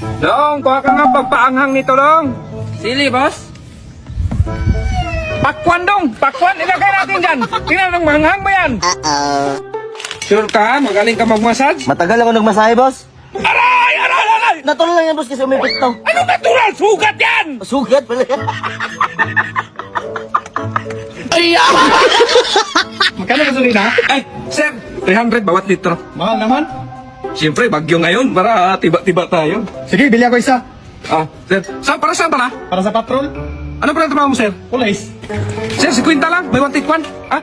Dong, kuha ka nga pagpaanghang nito, Dong. Sili, boss. Pakwan, Dong. Pakwan, ilagay natin dyan. Tingnan ng manghang ba yan? Sure ka? Magaling ka mag-massage? Matagal ako nagmasahe, boss. Aray! Aray! Aray! Natuloy lang yan, boss, kasi umipit to. Ano natural? Sugat yan! Sugat pala yan. Magkano gasolina? Ay, sir, 300 bawat litro. Mahal naman. Siyempre, bagyo ngayon para tiba-tiba tayo. Sige, bili ako isa. Ah, sir, para saan pala? Para sa patrol. Ano pala trabaho mo, sir? Police. Sir, 50 lang. May 1 Ah?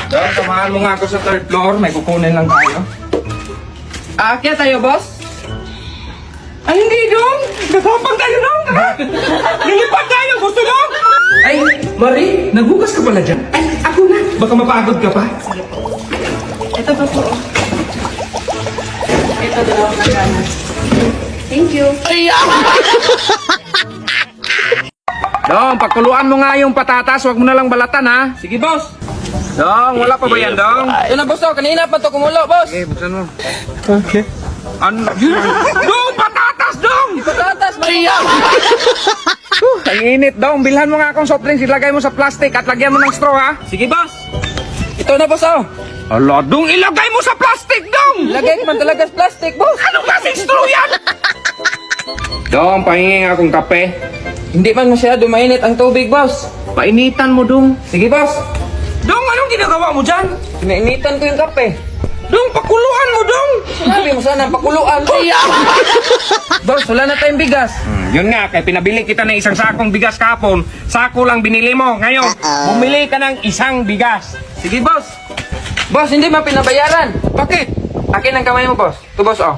Dong, samahan mo nga ako sa third floor. May kukunin lang tayo. Aakyat tayo, boss. Ay, hindi, Dong. Nagpapag tayo, Dong. Lilipad tayo. Gusto, Dong? Ay, Marie, nagbukas ka pala dyan. Ay, ako na. Baka mapagod ka pa. Ito pa po. Ito, dalawang kagana. Thank you. Dong, pakuluan mo nga yung patatas. Huwag mo na lang balatan, ha? Sige, boss. Dong, wala pa ba yan, Dong? Ito na, boss. Kanina pa to kumulo, boss. Okay, buksan mo. Okay. Ano? Dong, patatas, Dong! Patatas, Maria. Ang init, Dong. Bilhan mo nga akong soft drinks. Ilagay mo sa plastic at lagyan mo ng straw, ha? Sige, boss. Ito na, boss, oh. Ala, Dong, ilagay mo sa plastic, Dong! Lagay ko man talaga sa plastic, boss. Anong klaseng straw yan? Dong, pahingi nga akong kape. Hindi man masyado mainit ang tubig, boss. Painitan mo, Dong. Sige, boss. Dong, anong ginagawa mo dyan? Pinainitan ko yung kape. Dong, pakuluan mo, Dong! Sinabi mo sana pakuluan. Boss, wala na tayong bigas. Yun nga, kaya pinabili kita ng isang sakong bigas kahapon. Sako lang binili mo. Ngayon, bumili ka ng isang bigas. Sige, boss. Boss, hindi man pinabayaran. Bakit? Akin ang kamay mo, boss. Ito, boss, oh.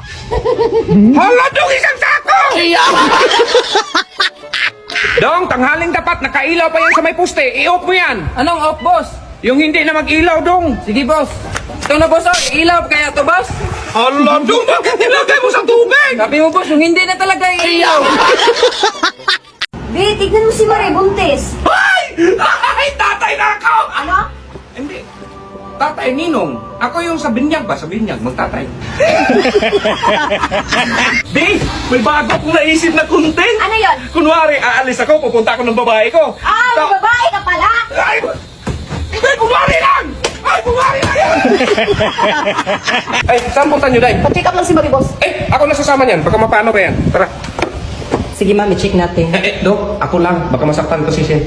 Hala, Dong, isang sako! Dong, tanghaling dapat, nakailaw pa yan sa may poste. I-off mo yan. Anong off, boss? Yung hindi na mag-ilaw, Dong. Sige, boss. Ito na, boss, oh. Ilaw kaya to, boss. Hala, Dong, bakit nilagay mo sa tubig? Sabi mo, boss, yung hindi na talaga ilaw. Be, tignan mo si Marie Buntis. Ay! Ay, tatay na ako! Ano? Hindi. Tatay Ninong. Ako yung sa binyag ba? Sa binyag, magtatay. Di, may bago akong naisip na content. Ano yon? Kunwari, aalis ako, pupunta ako ng babae ko. Ah, may babae ka pala! Ay, kunwari lang! Ay, kunwari lang! Ay, saan punta nyo, Day? Pa-check up lang si Marie, boss. Eh, ako nasasama niyan. Baka mapano pa yan. Tara. Sige ma'am, i-check natin. Dok, ako lang. Baka masaktan kasi siya.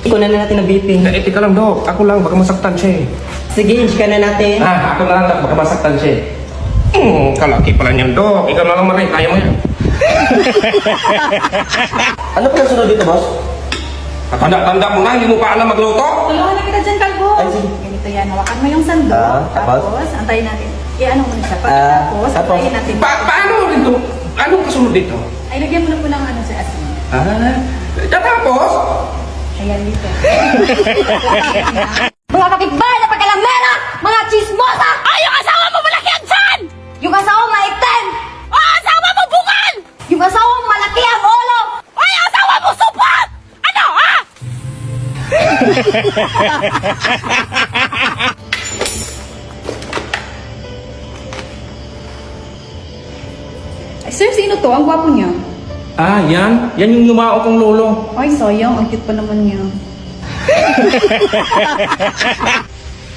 Ikunan na natin ang BP. Tika lang, Dok. Ako lang. Baka masaktan siya. Sige, check na natin. Ako lang. Baka masaktan siya. Kalaki pala niyan, Dok. Ikaw na lang, Marie. Kaya mo yan. Ano pa yung sunod dito, boss? Tanda-tanda mo na. Hindi mo pa alam magluto. Tulungan na kita dyan, Kalbo. Ay, sige. Ganito yan. Hawakan mo yung sando. Tapos? Tapos, antayin natin. I-ano mo siya. Tapos? Antayin natin. Paano dito? Anong kasunod dito? Ay, lagyan mo na po ng ano sa asin. Tapos? Ayan dito. Mga kapitbahay na pagkalamera! Mga chismosa! Ay, yung asawa mo malaki ang tiyan! Yung asawa mo maitim! Oh, asawa mo bungal! Yung asawa mo malaki ang ulo! Ay, asawa mo supat! Ano, ha? Ay, sir, sino to? Ang gwapo niya. Yan. Yan yung lumao kong lolo. Ay, sayang. Ang cute pa naman niya.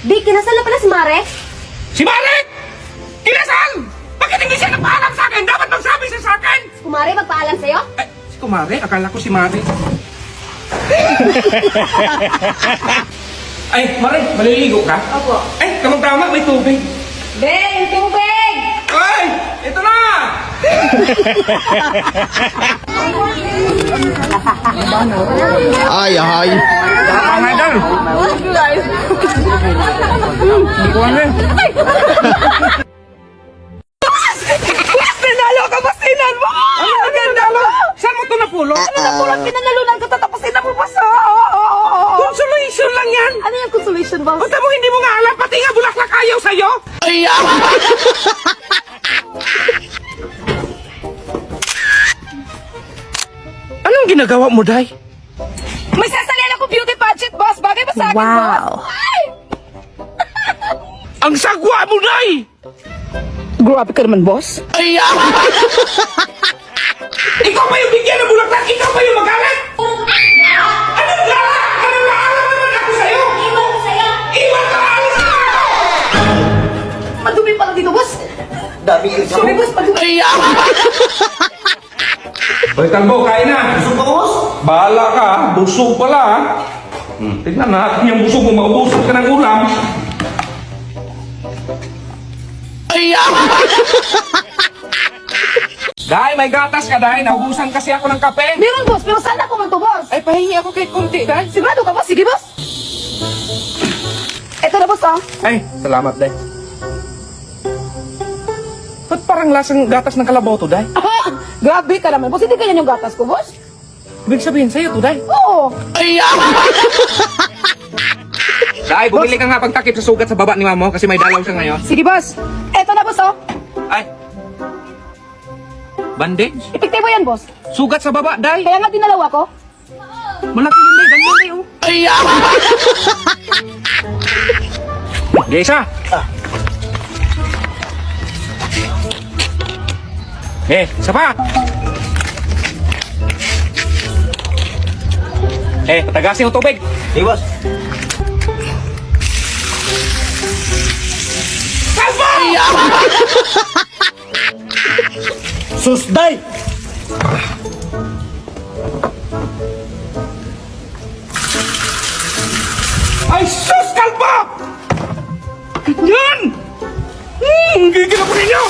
Big, kinasal na pala si Mare? Si Marek! Kinasal! Bakit hindi siya nagpaalam sa akin? Dapat magsabi siya sa akin! Si Mare magpaalam sa'yo? Ay, si Kumare? Akala ko si Mare. Ay, Mare, maliligo ka? Opo. Ay, tamang-tama, may tubig. Be, yung tubig! Ay! Ito na! Ay, ay. Tama nga dyan. Hindi ko ano eh. Sinalo ka ba? Sinan mo! Ano na ganda mo? Saan mo ito napulot? Ano na pulang pinanalunan ko tatapusin na mo pa sa... Consolation lang yan! Ano yung consolation, boss? Basta mo hindi mo nga alam, pati nga bulaklak ayaw sa'yo! Anong ginagawa mo, Day? May sasalihan ako beauty pageant, boss! Bagay ba sa akin, boss? Ay! Ang sagwa mo, Day! Grabe ka naman, boss. Ikaw pa yung bigyan ng bulaklak! Ikaw pa yung magalit! Anong gara? Anong naalam naman ako sa'yo? Iwan ko sa'yo! Iwan ka! Alis ka! Madumi pala dito, boss. Dami yung Sorry, boss. Madumi. Hoy, Kalbo, kain na! Busog ka, boss? Bahala ka, ha? Busog pala, ha? Tignan natin yung busog mo, maubusog ka ng ulam. Dahil may gatas ka, dahil naubusan kasi ako ng kape. Meron, boss. Pero sana ko man to, boss. Ay, pahingi ako kay kunti, dahil. Sigurado ka, boss? Sige, boss. Ito na, boss, oh. Ay, salamat, dahil. Ba't parang lasang gatas ng kalabaw to, dahil? Grabe ka naman, boss. Hindi ganyan yung gatas ko, boss. Ibig sabihin sa'yo to, dahil. Oo. Dahil, bumili ka nga pagtakip sa sugat sa baba ni mama kasi may dalaw siya ngayon. Sige, boss. Ito na, boss, oh. Ay. Bandage? Epektibo yan, boss. Sugat sa baba, dahil. Kaya nga dinalaw ako. Malaki yun, dahil. Ganyan, dahil, oh. Geisha! Isa pa! Patagasin yung tubig! Hey, boss. Susday! Ay, sus! Kalpa! Yan! Gigil ako ninyo!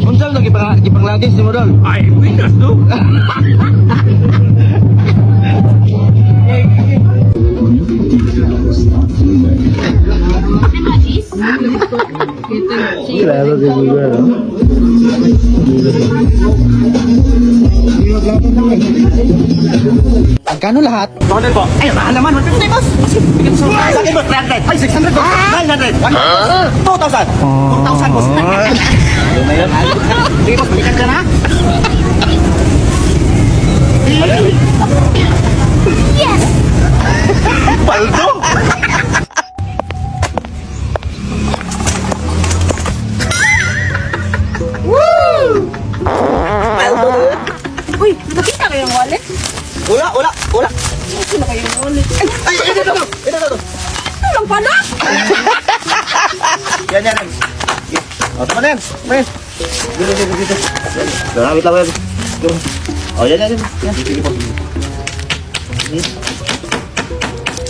Unsang lagi panglagis ni mo doon? Ay, winas do! Grabe ka siguro, no? Magkano lahat? Bakit po? Ay, mahal naman. 150, boss. Sa akin, boss. 300. Ay, 600, boss. 900. 2,000. 2,000, boss. Ano na yan? Sige, boss. Balikan ka na. Yes! Paldo! Uy, nakita kayo yung wallet? Wala. Sino kayo yung wallet? Ay, ito. Walang pala! Yan. O, tama na yan. Dito. Gamit lang yan. O, yan. Sige po.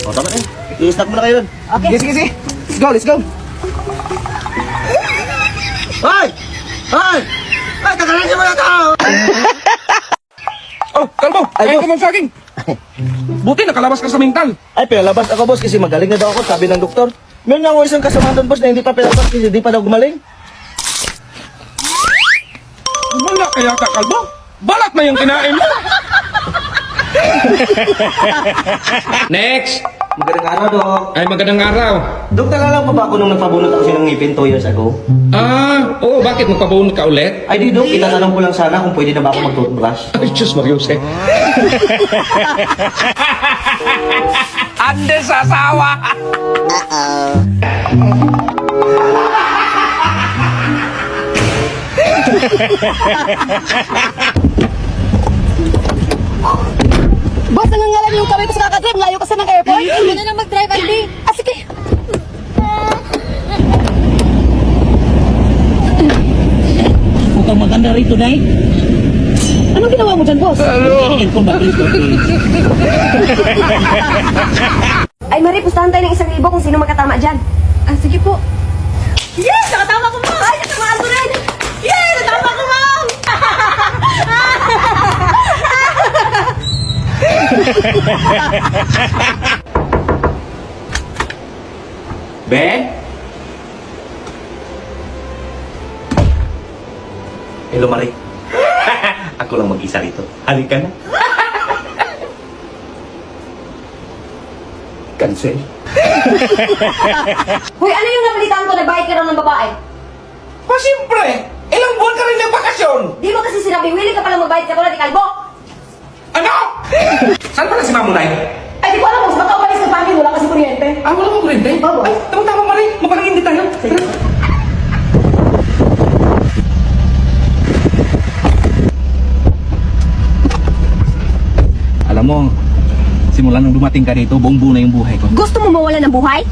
O, tama na yan. I-stack mo na kayo dun. Okay. Sige. Let's go. Ay, kakalasin mo na tao. Oh, Kalbo! Ay, Ay, boss. ka man saging! Buti nakalabas ka sa mental. Ay, pinalabas ako, boss, kasi magaling na daw ako, sabi ng doktor. Meron nga ako isang kasama doon, boss, na hindi pa pinalabas kasi hindi pa daw gumaling. Wala kaya ka, Kalbo? Balat na yung kinain mo! Next! Magandang araw, Dok. Ay, magandang araw. Dok, nalala mo ba ako nung nagpabunot ako ng ngipin 2 years ago? Oo, bakit magpabunod ka ulit? Ay, di, Dok, itanong ko lang sana kung pwede na ba ako mag-toothbrush. Ay, Diyos Marius, eh. Ande sa asawa! Boss, nangangalan yung kamay ko sa kakadrive. Layo kasi ng airport. Hindi na mag-drive, Andy. Ah, sige. Mukhang maganda rito, Nay. Anong ginawa mo dyan, boss? Tingin ko ba, please, please. Ay, Marie, pustahan tayo ng 1,000 kung sino magkatama dyan. Ah, sige po. Yes! Nakatama ko, ma'am! Ay, natamaan ko rin! Yes! Natama ko, ma'am! Be? Hello, Marie. Ako lang mag-isa rito. Halika na. Cancel. Hoy, ano yung nabalitaan ko? Nagbayad ka raw ng babae. Pa, siyempre! Ilang buwan ka rin ng bakasyon! Di mo kasi sinabi, willing ka pala magbayad ka pala di kalbo. Ano? Saan pala si Mamunay? Ay, di ko alam, boss. Baka umalis ka pa akin. Wala kasi kuryente. Ah, wala mong kurente? Oo. Ay, tama-tama Marie. Mapalangin din tayo. Tara. Alam mo, simula nung dumating ka dito, buong buo na yung buhay ko. Gusto mo mawala ng buhay?